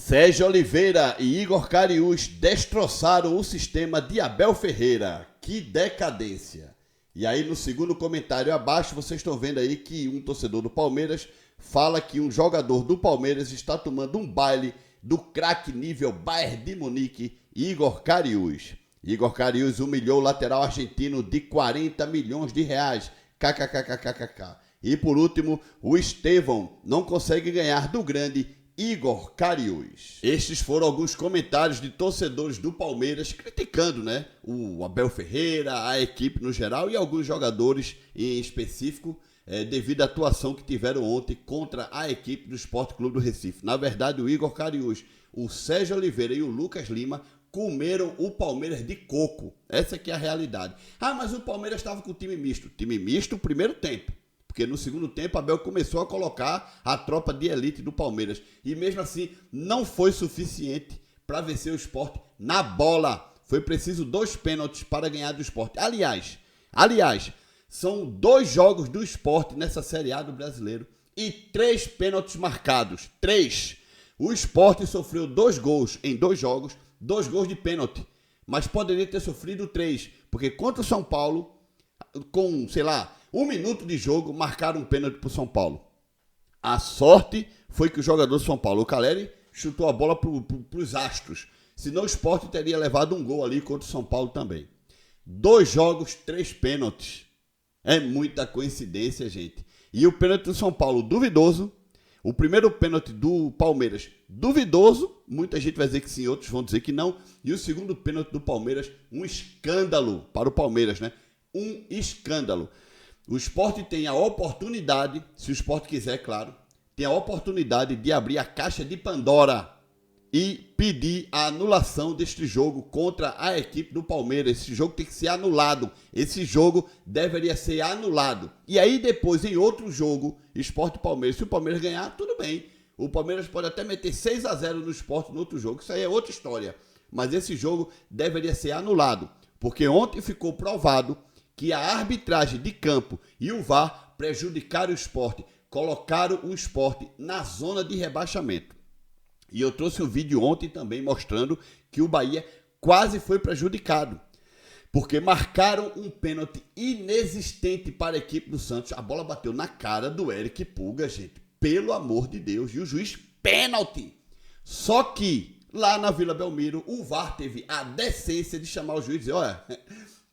Sérgio Oliveira e Igor Cariús destroçaram o sistema de Abel Ferreira. Que decadência! E aí no segundo comentário abaixo vocês estão vendo aí que um torcedor do Palmeiras fala que um jogador do Palmeiras está tomando um baile do craque nível Bayern de Munique, Igor Cariús. Igor Cariús humilhou o lateral argentino de 40 milhões de reais. KKKKKK. E por último, o Estevão não consegue ganhar do grande Igor Cariús. Estes foram alguns comentários de torcedores do Palmeiras criticando, o Abel Ferreira, a equipe no geral e alguns jogadores em específico, devido à atuação que tiveram ontem contra a equipe do Sport Clube do Recife. Na verdade, o Igor Cariús, o Sérgio Oliveira e o Lucas Lima comeram o Palmeiras de coco. Essa que é a realidade. Ah, mas o Palmeiras estava com o time misto. Time misto no primeiro tempo. Porque no segundo tempo, Abel começou a colocar a tropa de elite do Palmeiras. E mesmo assim, não foi suficiente para vencer o Sport na bola. Foi preciso 2 pênaltis para ganhar do Sport. Aliás, são 2 jogos do Sport nessa Série A do Brasileiro e 3 pênaltis marcados. 3. O Sport sofreu 2 gols em 2 jogos, 2 gols de pênalti. Mas poderia ter sofrido 3. Porque contra o São Paulo, com, 1 minuto de jogo, marcaram um pênalti para o São Paulo. A sorte foi que o jogador do São Paulo, o Caleri, chutou a bola para os astros. Senão o Sport teria levado um gol ali contra o São Paulo também. 2 jogos, 3 pênaltis. É muita coincidência, gente. E o pênalti do São Paulo, duvidoso. O primeiro pênalti do Palmeiras, duvidoso. Muita gente vai dizer que sim, outros vão dizer que não. E o segundo pênalti do Palmeiras, um escândalo para o Palmeiras, Um escândalo. O Sport tem a oportunidade, se o Sport quiser, claro, tem a oportunidade de abrir a caixa de Pandora e pedir a anulação deste jogo contra a equipe do Palmeiras. Esse jogo tem que ser anulado. Esse jogo deveria ser anulado. E aí depois, em outro jogo, Sport e Palmeiras, se o Palmeiras ganhar, tudo bem. O Palmeiras pode até meter 6-0 no Sport no outro jogo. Isso aí é outra história. Mas esse jogo deveria ser anulado. Porque ontem ficou provado que a arbitragem de campo e o VAR prejudicaram o Sport, colocaram o Sport na zona de rebaixamento. E eu trouxe um vídeo ontem também mostrando que o Bahia quase foi prejudicado, porque marcaram um pênalti inexistente para a equipe do Santos. A bola bateu na cara do Eric Pulga, gente, pelo amor de Deus, e o juiz pênalti. Só que lá na Vila Belmiro, o VAR teve a decência de chamar o juiz e dizer, olha,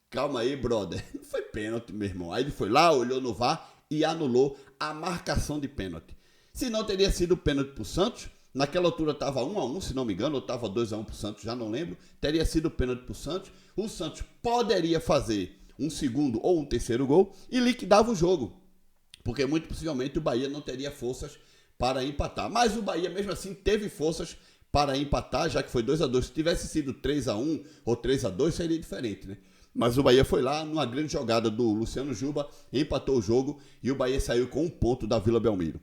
calma aí, brother, não foi pênalti, meu irmão. Aí ele foi lá, olhou no VAR e anulou a marcação de pênalti. Se não teria sido pênalti para o Santos, naquela altura estava 1-1, se não me engano, ou estava 2-1 para o Santos, já não lembro, teria sido pênalti para o Santos. O Santos poderia fazer um segundo ou um terceiro gol e liquidava o jogo, porque muito possivelmente o Bahia não teria forças para empatar. Mas o Bahia, mesmo assim, teve forças para empatar, já que foi 2-2. Se tivesse sido 3-1 ou 3-2, seria diferente, Mas o Bahia foi lá, numa grande jogada do Luciano Juba, empatou o jogo e o Bahia saiu com 1 ponto da Vila Belmiro.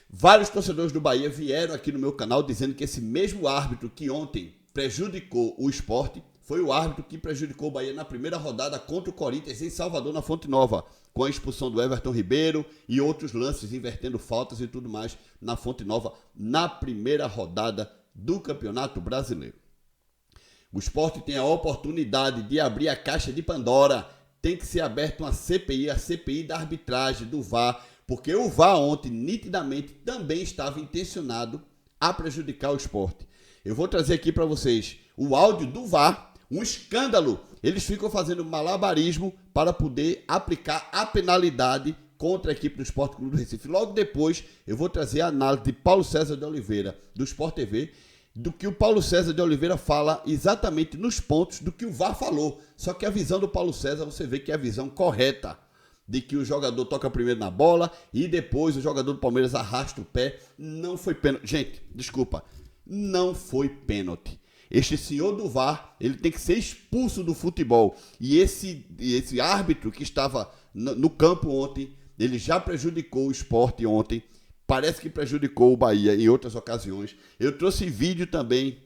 Vários torcedores do Bahia vieram aqui no meu canal dizendo que esse mesmo árbitro que ontem prejudicou o Sport foi o árbitro que prejudicou o Bahia na primeira rodada contra o Corinthians em Salvador, na Fonte Nova, com a expulsão do Everton Ribeiro e outros lances invertendo faltas e tudo mais na Fonte Nova, na primeira rodada do Campeonato Brasileiro. O Sport tem a oportunidade de abrir a caixa de Pandora. Tem que ser aberta uma CPI, a CPI da arbitragem, do VAR, porque o VAR ontem, nitidamente, também estava intencionado a prejudicar o Sport. Eu vou trazer aqui para vocês o áudio do VAR, um escândalo. Eles ficam fazendo malabarismo para poder aplicar a penalidade contra a equipe do Sport Clube do Recife. Logo depois, eu vou trazer a análise de Paulo César de Oliveira, do Sport TV, do que o Paulo César de Oliveira fala exatamente nos pontos do que o VAR falou. Só que a visão do Paulo César, você vê que é a visão correta, de que o jogador toca primeiro na bola e depois o jogador do Palmeiras arrasta o pé. Não foi pênalti. Gente, desculpa, não foi pênalti. Este senhor do VAR, ele tem que ser expulso do futebol. E esse árbitro que estava no campo ontem, ele já prejudicou o Sport ontem. Parece que prejudicou o Bahia em outras ocasiões. Eu trouxe vídeo também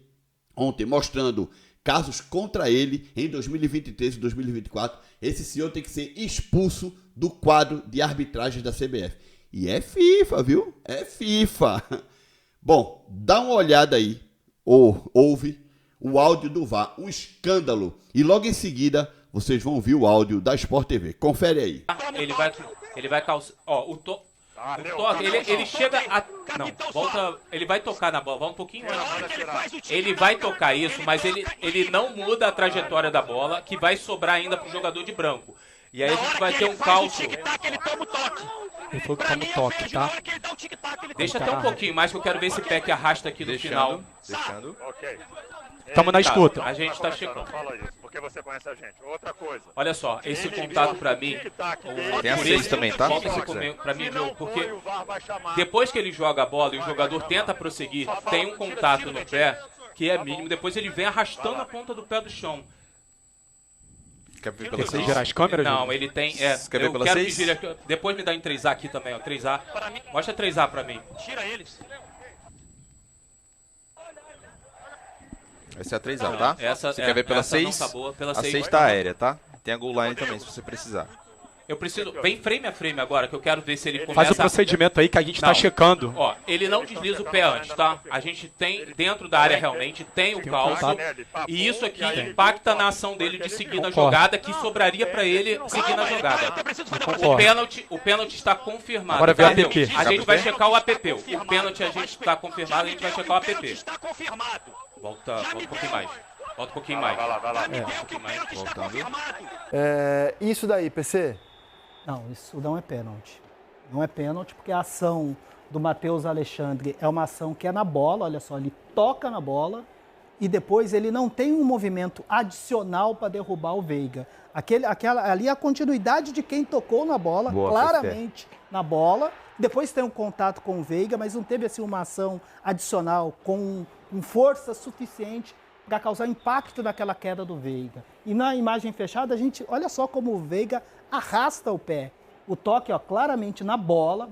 ontem mostrando casos contra ele em 2023 e 2024. Esse senhor tem que ser expulso do quadro de arbitragem da CBF. E é FIFA, viu? É FIFA. Bom, dá uma olhada aí. ouve o áudio do VAR, um escândalo. E logo em seguida, vocês vão ouvir o áudio da Sport TV. Confere aí. Ele vai calçar. Ó, o toque, ele chega a. Não, volta. Ele vai tocar na bola, vai um pouquinho antes. Ele vai tocar isso, mas ele não muda a trajetória da bola, que vai sobrar ainda pro jogador de branco. E aí a gente vai ter um calço. Ele falou que toma o toque, tá? Deixa até um pouquinho mais, que eu quero ver esse pé que arrasta aqui no final. Deixando. Tamo na escuta. A gente tá checando. Fala isso, porque você conhece a gente. Outra coisa. Olha só, esse contato pra mim. Tem a 6 também, tá? Volta esse pra mim, viu? Porque depois que ele joga a bola e o jogador tenta prosseguir, tem um contato no pé que é mínimo. Depois ele vem arrastando a ponta do pé do chão. Quer ver pela Você 6? gerar as câmeras? Não, Júlio? ele tem. Quer ver Eu pela quero 6? que gire. Depois me dá em 3A aqui também, ó. 3A. Mostra 3A pra mim. Tira eles. Essa é a 3A, tá? Você quer ver pela essa não 6? tá boa, pela A 6 6 tá aérea, tá? Tem a goal line também, se você precisar. Eu preciso. Vem frame a frame agora, que eu quero ver se ele começa. Faz o procedimento aí que a gente tá Não. checando. Ó, ele não desliza o pé antes, tá? A gente tem, dentro da área realmente, tem o calço. E isso aqui impacta na ação dele de seguir na jogada, que sobraria pra ele seguir na jogada. O pênalti está confirmado. Agora vem o Tá, APP. A gente vai checar o APP. O pênalti a gente está confirmado, a gente vai checar o APP. Está confirmado. Volta um pouquinho mais. Volta um pouquinho mais. Vai lá. Um pouquinho mais. Voltando. Isso daí, PC? Não, isso não é pênalti. Não é pênalti porque a ação do Matheus Alexandre é uma ação que é na bola, olha só, ele toca na bola e depois ele não tem um movimento adicional para derrubar o Veiga. Ali é a continuidade de quem tocou na bola, claramente na bola. Depois tem um contato com o Veiga, mas não teve assim uma ação adicional com força suficiente para causar impacto naquela queda do Veiga. E na imagem fechada, a gente olha só como o Veiga arrasta o pé. O toque, ó, claramente na bola,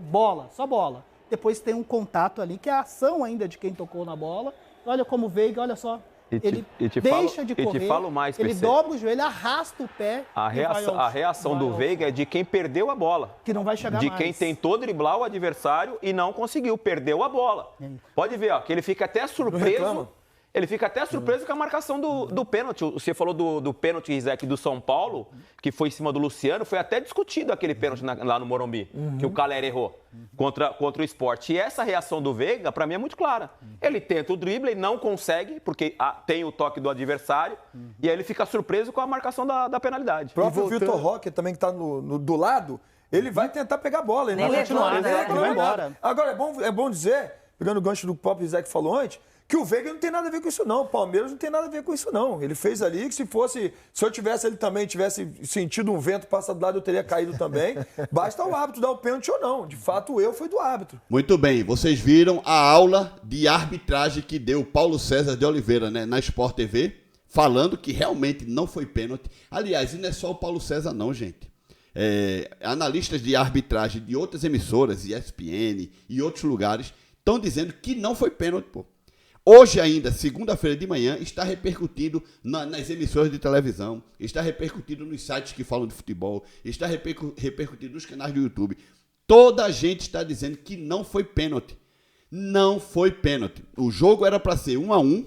só bola. Depois tem um contato ali, que é a ação ainda de quem tocou na bola. Olha como o Veiga, olha só, ele deixa de correr, te falo mais, ele PC. dobra o joelho, arrasta o pé. A reação do Veiga é de quem perdeu a bola. Que não vai chegar de mais. quem tentou driblar o adversário e não conseguiu, perdeu a bola. Pode ver, ó, que ele fica até surpreso. Ele fica até surpreso com a marcação do pênalti. Você falou do pênalti, Isaac, do São Paulo, que foi em cima do Luciano. Foi até discutido aquele pênalti lá no Morumbi, que o Calera errou contra o Sport. E essa reação do Veiga, pra mim, é muito clara. Ele tenta o drible, ele não consegue, porque tem o toque do adversário. E aí ele fica surpreso com a marcação da penalidade. O próprio Vitor Roque, também que tá do lado, ele vai tentar pegar a bola. Ele vai continuar, né? Ele vai embora. Agora, é bom dizer, pegando o gancho do próprio Isaac falou antes, que o Veiga não tem nada a ver com isso, não. O Palmeiras não tem nada a ver com isso, não. Ele fez ali que se eu tivesse ele também, tivesse sentido um vento passar do lado, eu teria caído também. Basta o árbitro dar o pênalti ou não. De fato, o erro foi do árbitro. Muito bem, vocês viram a aula de arbitragem que deu Paulo César de Oliveira, né, na Sport TV, falando que realmente não foi pênalti. Aliás, e não é só o Paulo César, não, gente. Analistas de arbitragem de outras emissoras, ESPN e outros lugares, estão dizendo que não foi pênalti, pô. Hoje ainda, segunda-feira de manhã, está repercutindo nas emissoras de televisão, está repercutindo nos sites que falam de futebol, está repercutindo nos canais do YouTube. Toda a gente está dizendo que não foi pênalti. Não foi pênalti. O jogo era para ser 1-1.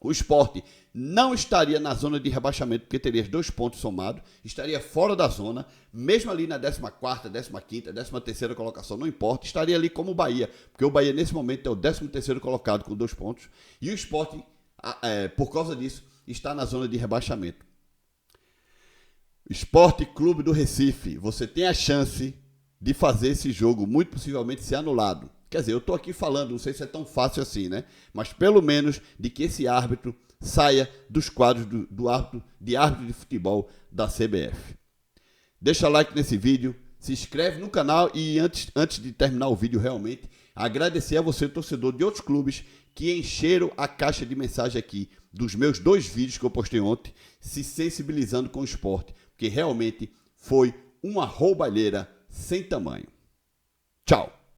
O Sport não estaria na zona de rebaixamento, porque teria 2 pontos somados, estaria fora da zona, mesmo ali na 14ª, 15ª, 13ª colocação, não importa, estaria ali como o Bahia, porque o Bahia nesse momento é o 13º colocado com 2 pontos, e o Sport, por causa disso, está na zona de rebaixamento. Sport Clube do Recife, você tem a chance de fazer esse jogo, muito possivelmente ser anulado. Quer dizer, eu estou aqui falando, não sei se é tão fácil assim, né? Mas pelo menos de que esse árbitro saia dos quadros de árbitro de futebol da CBF. Deixa like nesse vídeo, se inscreve no canal e antes de terminar o vídeo realmente, agradecer a você, torcedor de outros clubes, que encheram a caixa de mensagem aqui dos meus 2 vídeos que eu postei ontem, se sensibilizando com o esporte, porque realmente foi uma roubalheira sem tamanho. Tchau!